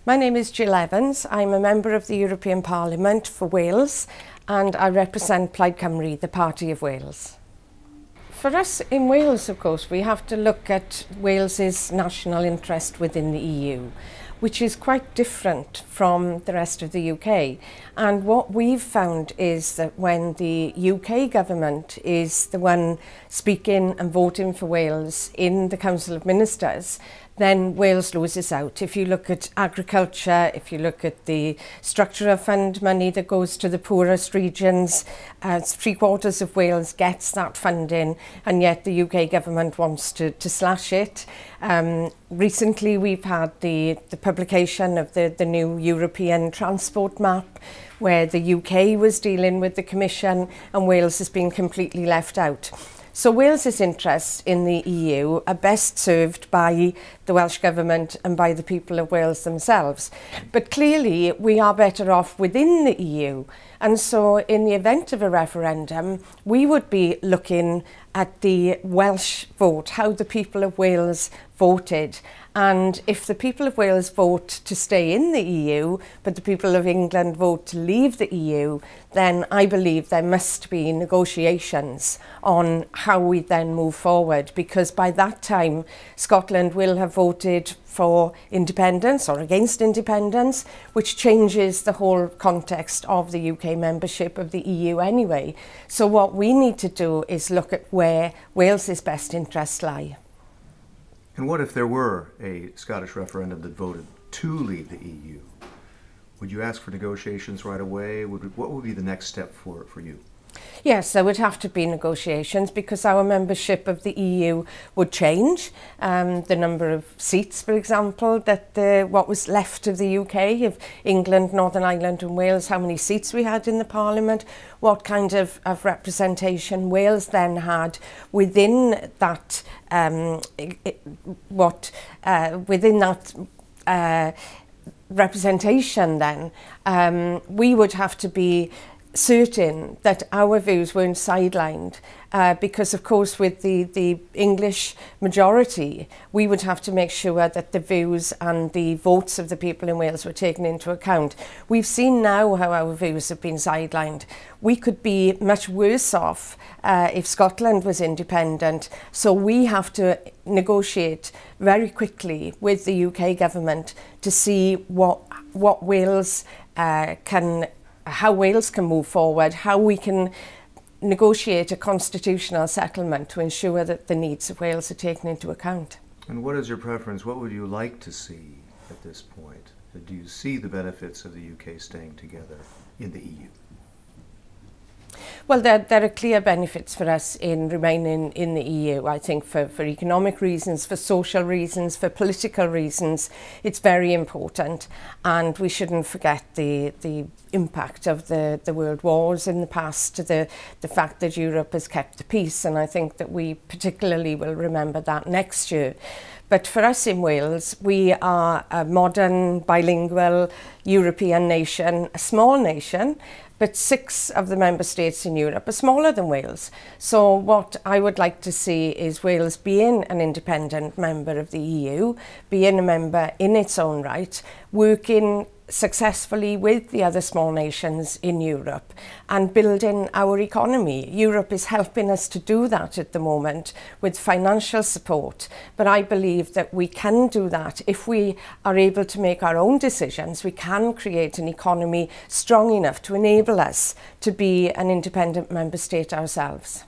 My name is Jill Evans. I'm a member of the European Parliament for Wales and I represent Plaid Cymru, the Party of Wales. For us in Wales, of course, we have to look at Wales's national interest within the EU, which is quite different from the rest of the UK. And what we've found is that when the UK government is the one speaking and voting for Wales in the Council of Ministers, then Wales loses out. If you look at agriculture, if you look at the structural fund money that goes to the poorest regions, 3/4 of Wales gets that funding, and yet the UK government wants to slash it. Recently we've had the publication of the new European transport map, where the UK was dealing with the Commission and Wales has been completely left out. So Wales's interests in the EU are best served by the Welsh Government and by the people of Wales themselves. But clearly we are better off within the EU. And so in the event of a referendum, we would be looking at the Welsh vote, how the people of Wales voted. And if the people of Wales vote to stay in the EU, but the people of England vote to leave the EU, then I believe there must be negotiations on how we then move forward, because by that time Scotland will have voted for independence or against independence, which changes the whole context of the UK membership of the EU anyway. So what we need to do is look at where Wales's best interests lie. And what if there were a Scottish referendum that voted to leave the EU? Would you ask for negotiations right away? What would be the next step for you? Yes, there would have to be negotiations because our membership of the EU would change. The number of seats, for example, that what was left of the UK, of England, Northern Ireland and Wales, how many seats we had in the Parliament, what kind of representation Wales then had within that, representation then, we would have to be certain that our views weren't sidelined because of course with the English majority we would have to make sure that the views and the votes of the people in Wales were taken into account. We've seen now how our views have been sidelined. We could be much worse off if Scotland was independent, so we have to negotiate very quickly with the UK government to see what Wales how Wales can move forward, how we can negotiate a constitutional settlement to ensure that the needs of Wales are taken into account. And what is your preference? What would you like to see at this point? Do you see the benefits of the UK staying together in the EU? Well, there are clear benefits for us in remaining in the EU. I think for economic reasons, for social reasons, for political reasons, it's very important. And we shouldn't forget the impact of the world wars in the past, the fact that Europe has kept the peace. And I think that we particularly will remember that next year. But for us in Wales, we are a modern, bilingual European nation, a small nation, but 6 of the member states in Europe are smaller than Wales. So what I would like to see is Wales being an independent member of the EU, being a member in its own right, working successfully with the other small nations in Europe and building our economy. Europe is helping us to do that at the moment with financial support, but I believe that we can do that if we are able to make our own decisions. We can create an economy strong enough to enable us to be an independent member state ourselves.